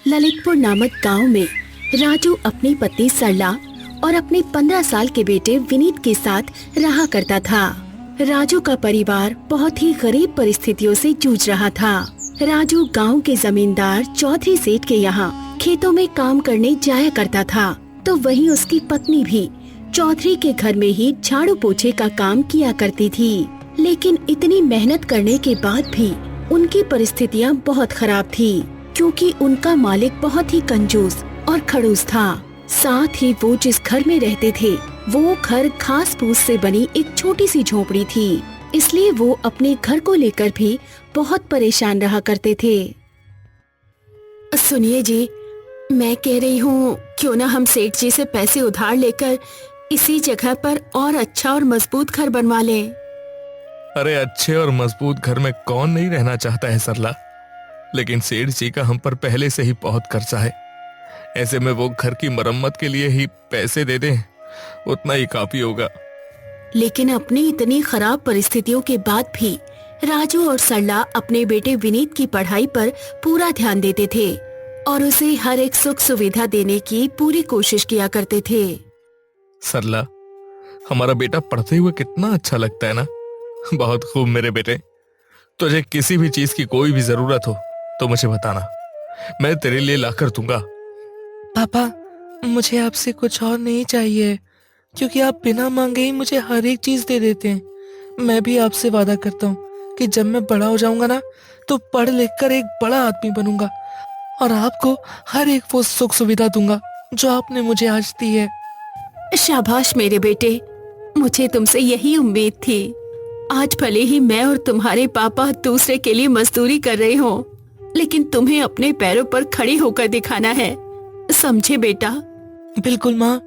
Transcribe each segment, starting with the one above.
ललितपुर नामक गांव में राजू अपनी पत्नी सरला और अपने 15 साल के बेटे विनीत के साथ रहा करता था। राजू का परिवार बहुत ही गरीब परिस्थितियों से जूझ रहा था। राजू गांव के जमींदार चौधरी सेठ के यहाँ खेतों में काम करने जाया करता था, तो वहीं उसकी पत्नी भी चौधरी के घर में ही झाड़ू पोछे का काम किया करती थी। लेकिन इतनी मेहनत करने के बाद भी उनकी परिस्थितियां बहुत खराब थी, क्योंकि उनका मालिक बहुत ही कंजूस और खड़ूस था। साथ ही वो जिस घर में रहते थे वो घर घास फूस से बनी एक छोटी सी झोपड़ी थी, इसलिए वो अपने घर को लेकर भी बहुत परेशान रहा करते थे। सुनिए जी, मैं कह रही हूँ क्यों ना हम सेठ जी से पैसे उधार लेकर इसी जगह पर और अच्छा और मजबूत घर बनवा लें। अरे अच्छे और मजबूत घर में कौन नहीं रहना चाहता है सरला, लेकिन सेठ जी का हम पर पहले से ही बहुत कर्जा है। ऐसे में वो घर की मरम्मत के लिए ही पैसे दे दें, उतना ही काफी होगा। लेकिन अपनी इतनी खराब परिस्थितियों के बाद भी राजू और सरला अपने बेटे विनीत की पढ़ाई पर पूरा ध्यान देते थे और उसे हर एक सुख सुविधा देने की पूरी कोशिश किया करते थे। सरला, हमारा बेटा पढ़ते हुए कितना अच्छा लगता है ना। बहुत खूब मेरे बेटे। तुझे किसी भी चीज की कोई भी जरूरत हो तो मुझे बताना, मैं तेरे लिए लाकर दूंगा। पापा, मुझे आपसे कुछ और नहीं चाहिए, क्योंकि आप बिना मांगे ही मुझे हर एक चीज दे देते हैं। मैं भी आपसे वादा करता हूँ कि जब मैं बड़ा हो जाऊंगा ना, तो पढ़ लिख कर एक बड़ा आदमी बनूंगा और आपको हर एक वो सुख सुविधा दूंगा जो आपने मुझे आज दी है। शाबाश मेरे बेटे, मुझे तुमसे यही उम्मीद थी। आज भले ही मैं और तुम्हारे पापा दूसरे के लिए मजदूरी कर रहे हो, लेकिन तुम्हें अपने पैरों पर खड़ी होकर दिखाना है, समझे बेटा? बिल्कुल माँ।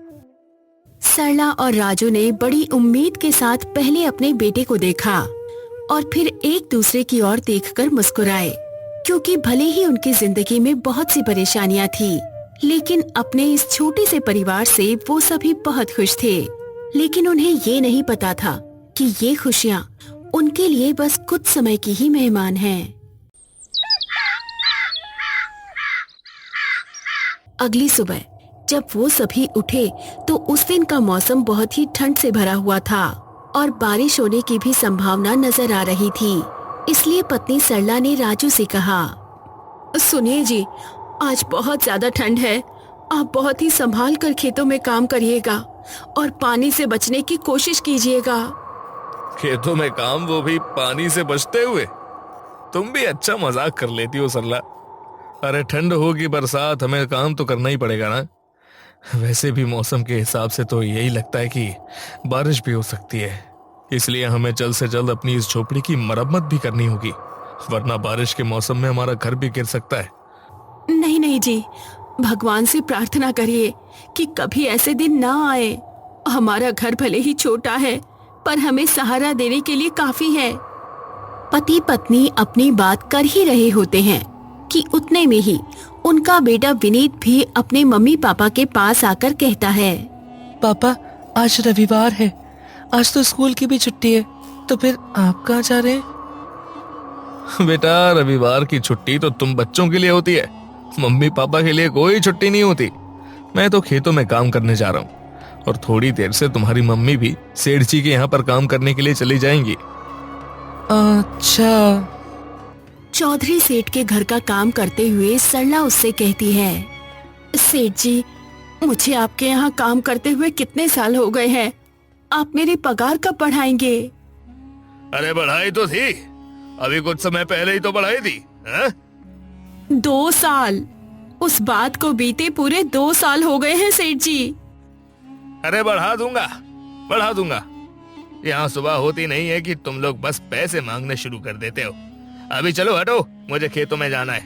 सरला और राजू ने बड़ी उम्मीद के साथ पहले अपने बेटे को देखा और फिर एक दूसरे की ओर देखकर मुस्कुराए, क्योंकि भले ही उनकी जिंदगी में बहुत सी परेशानियां थी, लेकिन अपने इस छोटे से परिवार से वो सभी बहुत खुश थे। लेकिन उन्हें ये नहीं पता था कि ये खुशियाँ उनके लिए बस कुछ समय की ही मेहमान हैं। अगली सुबह जब वो सभी उठे तो उस दिन का मौसम बहुत ही ठंड से भरा हुआ था और बारिश होने की भी संभावना नजर आ रही थी। इसलिए पत्नी सरला ने राजू से कहा, सुनिए जी, आज बहुत ज्यादा ठंड है, आप बहुत ही संभाल कर खेतों में काम करिएगा और पानी से बचने की कोशिश कीजिएगा। खेतों में काम, वो भी पानी से बचते हुए? तुम भी अच्छा मजाक कर लेती हो सरला। अरे ठंड होगी, बरसात, हमें काम तो करना ही पड़ेगा ना। वैसे भी मौसम के हिसाब से तो यही लगता है कि बारिश भी हो सकती है, इसलिए हमें जल्द से जल्द अपनी इस झोपड़ी की मरम्मत भी करनी होगी, वरना बारिश के मौसम में हमारा घर भी गिर सकता है। नहीं नहीं जी, भगवान से प्रार्थना करिए कि कभी ऐसे दिन ना आए। हमारा घर भले ही छोटा है, पर हमें सहारा देने के लिए काफी है। पति पत्नी अपनी बात कर ही रहे होते हैं कि उतने में ही उनका बेटा विनीत भी अपने मम्मी पापा के पास आकर कहता है, पापा, आज रविवार है, आज तो स्कूल की भी छुट्टी है, तो फिर आप कहाँ जा रहे हैं? बेटा, रविवार की छुट्टी तो तुम बच्चों के लिए होती है, मम्मी पापा के लिए कोई छुट्टी नहीं होती। मैं तो खेतों में काम करने जा रहा हूँ और थोड़ी देर से तुम्हारी मम्मी भी सेठ जी के यहाँ पर काम करने के लिए चली जाएंगी। अच्छा। चौधरी सेठ के घर का काम करते हुए सरला उससे कहती है, सेठ जी, मुझे आपके यहाँ काम करते हुए कितने साल हो गए हैं, आप मेरी पगार कब बढ़ाएंगे? अरे बढ़ाई तो थी, अभी कुछ समय पहले ही तो बढ़ाई थी। 2 साल? उस बात को बीते पूरे 2 साल हो गए हैं सेठ जी। अरे बढ़ा दूंगा। यहाँ सुबह होती नहीं है कि तुम लोग बस पैसे मांगने शुरू कर देते हो। अभी चलो हटो, मुझे खेतों में जाना है।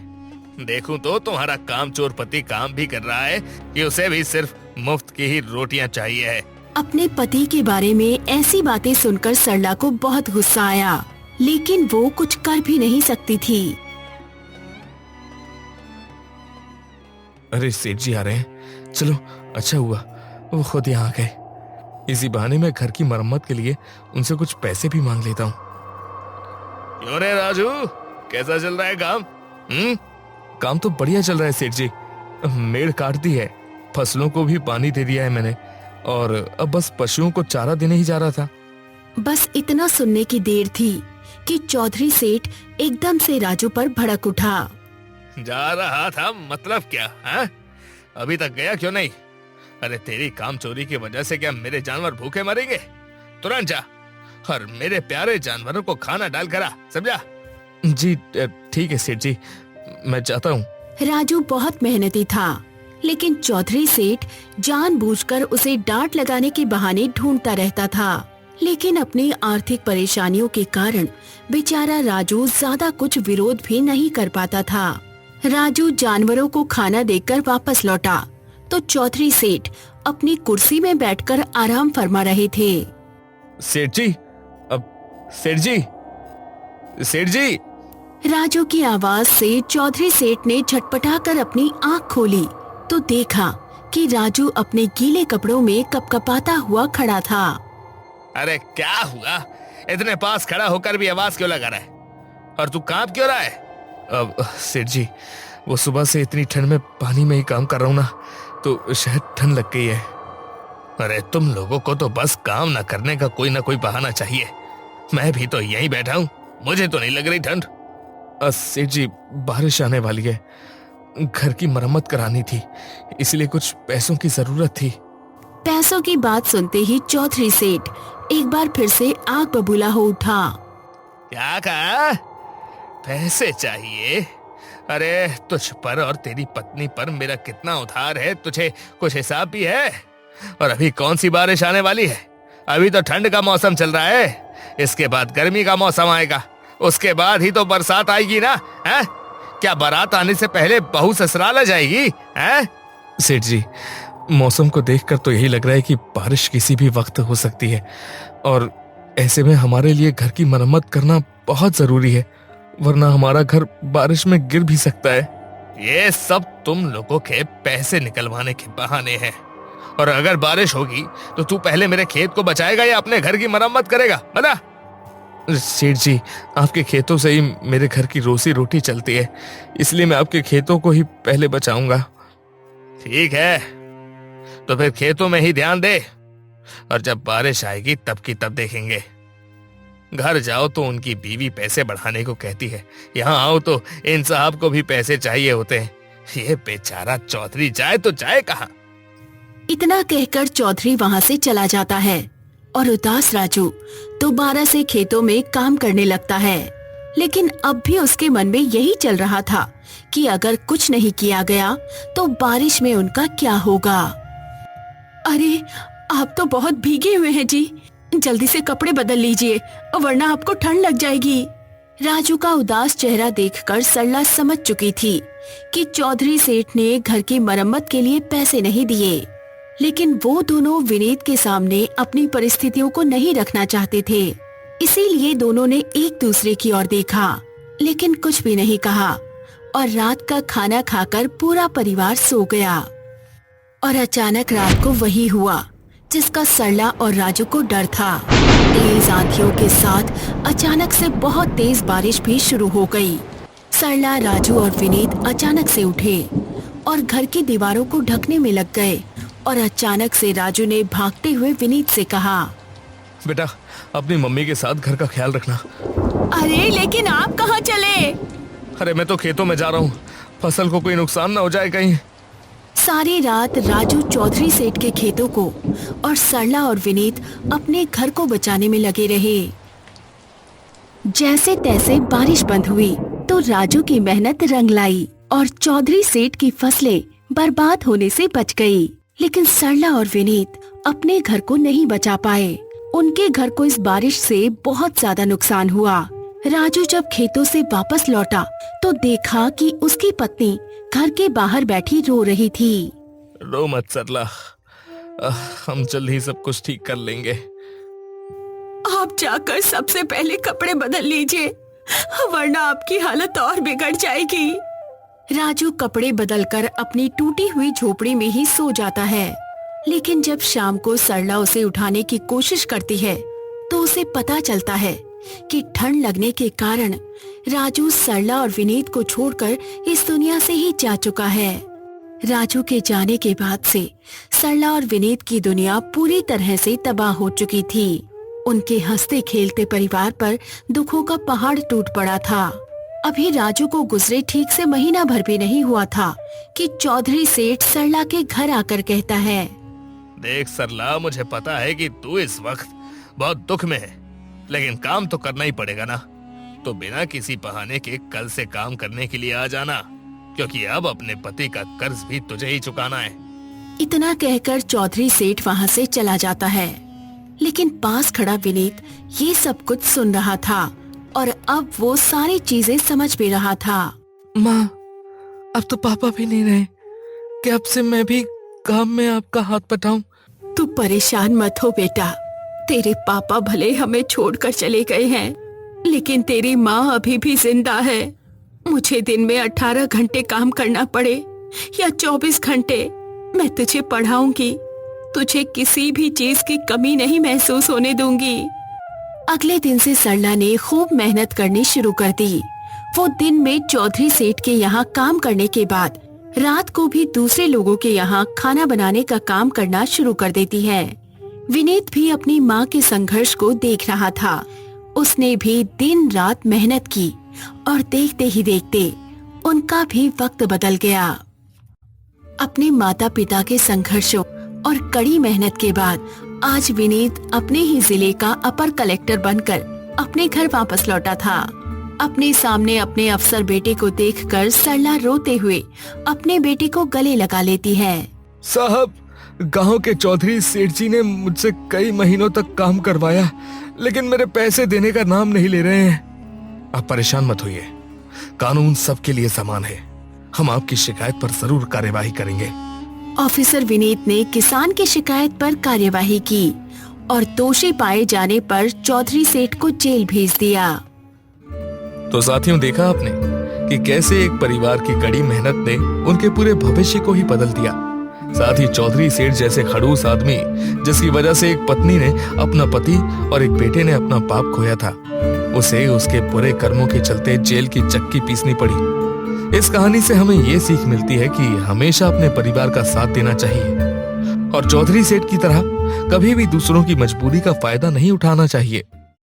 देखूं तो तुम्हारा कामचोर पति काम भी कर रहा है कि उसे भी सिर्फ मुफ्त की ही रोटियां चाहिए है। अपने पति के बारे में ऐसी बातें सुनकर सरला को बहुत गुस्सा आया, लेकिन वो कुछ कर भी नहीं सकती थी। अरे सेठ जी आ रहे हैं, चलो अच्छा हुआ वो खुद यहाँ आ गए। इसी बहाने मैं घर की मरम्मत के लिए उनसे कुछ पैसे भी मांग लेता हूँ। क्यों रे राजू, कैसा चल रहा है काम? काम तो बढ़िया चल रहा है सेठ जी, मेड़ काट दी है, फसलों को भी पानी दे दिया है मैंने, और अब बस पशुओं को चारा देने ही जा रहा था। बस इतना सुनने की देर थी कि चौधरी सेठ एकदम से राजू पर भड़क उठा। जा रहा था मतलब क्या है? अभी तक गया क्यों नहीं? अरे तेरी काम चोरी की वजह से क्या मेरे जानवर भूखे मरेंगे? तुरंत जा और मेरे प्यारे जानवरों को खाना डाल कर आ, समझा? जी ठीक है सेठ जी, मैं चाहता हूँ। राजू बहुत मेहनती था, लेकिन चौधरी सेठ जानबूझकर उसे डांट लगाने के बहाने ढूंढता रहता था। लेकिन अपनी आर्थिक परेशानियों के कारण बेचारा राजू ज्यादा कुछ विरोध भी नहीं कर पाता था। राजू जानवरों को खाना देकर वापस लौटा तो चौधरी सेठ अपनी कुर्सी में बैठकर आराम फरमा रहे थे। सेठ जी, अब सेठ जी, सेठ जी। राजू की आवाज से चौधरी सेठ ने झटपटाकर अपनी आंख खोली तो देखा कि राजू अपने गीले कपड़ों में कपकपाता हुआ खड़ा था। अरे क्या हुआ? इतने पास खड़ा होकर भी आवाज क्यों लगा रहा है? और तू कांप क्यों रहा है? अब सेठ जी, वो सुबह से इतनी ठंड में पानी में ही काम कर रहा हूँ ना, तो शायद ठंड लग गई है। अरे तुम लोगों को तो बस काम न करने का कोई ना कोई बहाना चाहिए। मैं भी तो यहीं बैठा हूँ, मुझे तो नहीं लग रही ठंड। सेठ जी, बारिश आने वाली है, घर की मरम्मत करानी थी, इसलिए कुछ पैसों की जरूरत थी। पैसों की बात सुनते ही चौधरी सेठ एक बार फिर से आग बबूला हो उठा। क्या कहा? पैसे चाहिए? अरे तुझ पर और तेरी पत्नी पर मेरा कितना उधार है, तुझे कुछ हिसाब भी है? और अभी कौन सी बारिश आने वाली है? अभी तो ठंड का मौसम चल रहा है, इसके बाद गर्मी का मौसम आएगा, उसके बाद ही तो बरसात आएगी ना। हैं? क्या बारात आने से पहले बहू ससुराल आ जाएगी? हैं? सेठ जी, मौसम को देखकर तो यही लग रहा है कि बारिश किसी भी वक्त हो सकती है, और ऐसे में हमारे लिए घर की मरम्मत करना बहुत जरूरी है, वरना हमारा घर बारिश में गिर भी सकता है। ये सब तुम लोगों के पैसे निकलवाने के बहाने हैं, और अगर बारिश होगी तो तू पहले मेरे खेत को बचाएगा या अपने घर की मरम्मत करेगा? बता। सेठ जी, आपके खेतों से ही मेरे घर की रोजी रोटी चलती है, इसलिए मैं आपके खेतों को ही पहले बचाऊंगा। ठीक है, तो फिर खेतों में ही ध्यान दे, और जब बारिश आएगी तब की तब देखेंगे। घर जाओ तो उनकी बीवी पैसे बढ़ाने को कहती है, यहाँ आओ तो इन साहब को भी पैसे चाहिए होते हैं। ये बेचारा चौधरी जाए तो जाए कहाँ? इतना कहकर चौधरी वहाँ से चला जाता है और उदास राजू दोबारा से खेतों में काम करने लगता है। लेकिन अब भी उसके मन में यही चल रहा था कि अगर कुछ नहीं किया गया तो बारिश में उनका क्या होगा। अरे आप तो बहुत भीगे हुए हैं जी, जल्दी से कपड़े बदल लीजिए वरना आपको ठंड लग जाएगी। राजू का उदास चेहरा देखकर सरला समझ चुकी थी कि चौधरी सेठ ने घर की मरम्मत के लिए पैसे नहीं दिए, लेकिन वो दोनों विनीत के सामने अपनी परिस्थितियों को नहीं रखना चाहते थे। इसीलिए दोनों ने एक दूसरे की ओर देखा, लेकिन कुछ भी नहीं कहा, और रात का खाना खाकर पूरा परिवार सो गया। और अचानक रात को वही हुआ जिसका सरला और राजू को डर था। तेज आंधियों के साथ अचानक से बहुत तेज बारिश भी शुरू हो गई। सरला, राजू और विनीत अचानक से उठे और घर की दीवारों को ढकने में लग गए। और अचानक से राजू ने भागते हुए विनीत से कहा, बेटा अपनी मम्मी के साथ घर का ख्याल रखना। अरे लेकिन आप कहाँ चले? अरे मैं तो खेतों में जा रहा हूँ, फसल को कोई नुकसान ना हो जाए कहीं। सारी रात राजू चौधरी सेठ के खेतों को और सरला और विनीत अपने घर को बचाने में लगे रहे। जैसे तैसे बारिश बंद हुई तो राजू की मेहनत रंग लाई और चौधरी सेठ की फसलें बर्बाद होने से बच गई। लेकिन सरला और विनीत अपने घर को नहीं बचा पाए। उनके घर को इस बारिश से बहुत ज्यादा नुकसान हुआ। राजू जब खेतों से वापस लौटा तो देखा कि उसकी पत्नी घर के बाहर बैठी रो रही थी। रो मत सरला, हम जल्द ही सब कुछ ठीक कर लेंगे। आप जाकर सबसे पहले कपड़े बदल लीजिए वरना आपकी हालत और बिगड़ जाएगी। राजू कपड़े बदलकर अपनी टूटी हुई झोपड़ी में ही सो जाता है। लेकिन जब शाम को सरला उसे उठाने की कोशिश करती है तो उसे पता चलता है कि ठंड लगने के कारण राजू सरला और विनीत को छोड़कर इस दुनिया से ही जा चुका है। राजू के जाने के बाद से सरला और विनीत की दुनिया पूरी तरह से तबाह हो चुकी थी। उनके हंसते खेलते परिवार पर दुखों का पहाड़ टूट पड़ा था। अभी राजू को गुजरे ठीक से महीना भर भी नहीं हुआ था कि चौधरी सेठ सरला के घर आकर कहता है, देख सरला, मुझे पता है कि तू इस वक्त बहुत दुख में है, लेकिन काम तो करना ही पड़ेगा ना। तो बिना किसी बहाने के कल से काम करने के लिए आ जाना, क्योंकि अब अपने पति का कर्ज भी तुझे ही चुकाना है। इतना कहकर चौधरी सेठ वहाँ से चला जाता है। लेकिन पास खड़ा विनीत ये सब कुछ सुन रहा था और अब वो सारी चीजें समझ भी रहा था। माँ, अब तो पापा भी नहीं रहे, कि अब से मैं भी काम में आपका हाथ बटाऊं? तू परेशान मत हो बेटा, तेरे पापा भले हमें छोड़कर चले गए हैं, लेकिन तेरी माँ अभी भी जिंदा है। मुझे दिन में 18 घंटे काम करना पड़े या 24 घंटे, मैं तुझे पढ़ाऊंगी। तुझे किसी भी चीज की कमी नहीं महसूस होने दूंगी। अगले दिन से सरला ने खूब मेहनत करनी शुरू कर दी। वो दिन में चौधरी सेठ के यहाँ काम करने के बाद रात को भी दूसरे लोगों के यहाँ खाना बनाने का काम करना शुरू कर देती है। विनीत भी अपनी माँ के संघर्ष को देख रहा था। उसने भी दिन रात मेहनत की और देखते ही देखते उनका भी वक्त बदल गया। अपने माता पिता के संघर्षों और कड़ी मेहनत के बाद आज विनीत अपने ही जिले का अपर कलेक्टर बनकर अपने घर वापस लौटा था। अपने सामने अपने अफसर बेटे को देखकर सरला रोते हुए अपने बेटे को गले लगा लेती है। साहब, गांव के चौधरी सेठ जी ने मुझसे कई महीनों तक काम करवाया, लेकिन मेरे पैसे देने का नाम नहीं ले रहे हैं। आप परेशान मत होइए, कानून सबके लिए समान है। हम आपकी शिकायत पर जरूर कार्यवाही करेंगे। ऑफिसर विनीत ने किसान की शिकायत पर कार्यवाही की और दोषी पाए जाने पर चौधरी सेठ को जेल भेज दिया। तो साथियों, देखा आपने कि कैसे एक परिवार की कड़ी मेहनत ने उनके पूरे भविष्य को ही बदल दिया। साथ ही चौधरी सेठ जैसे खड़ूस आदमी, जिसकी वजह से एक पत्नी ने अपना पति और एक बेटे ने अपना बाप खोया था, उसे उसके बुरे कर्मों के चलते जेल की चक्की पीसनी पड़ी। इस कहानी से हमें ये सीख मिलती है कि हमेशा अपने परिवार का साथ देना चाहिए और चौधरी सेठ की तरह कभी भी दूसरों की मजबूरी का फायदा नहीं उठाना चाहिए।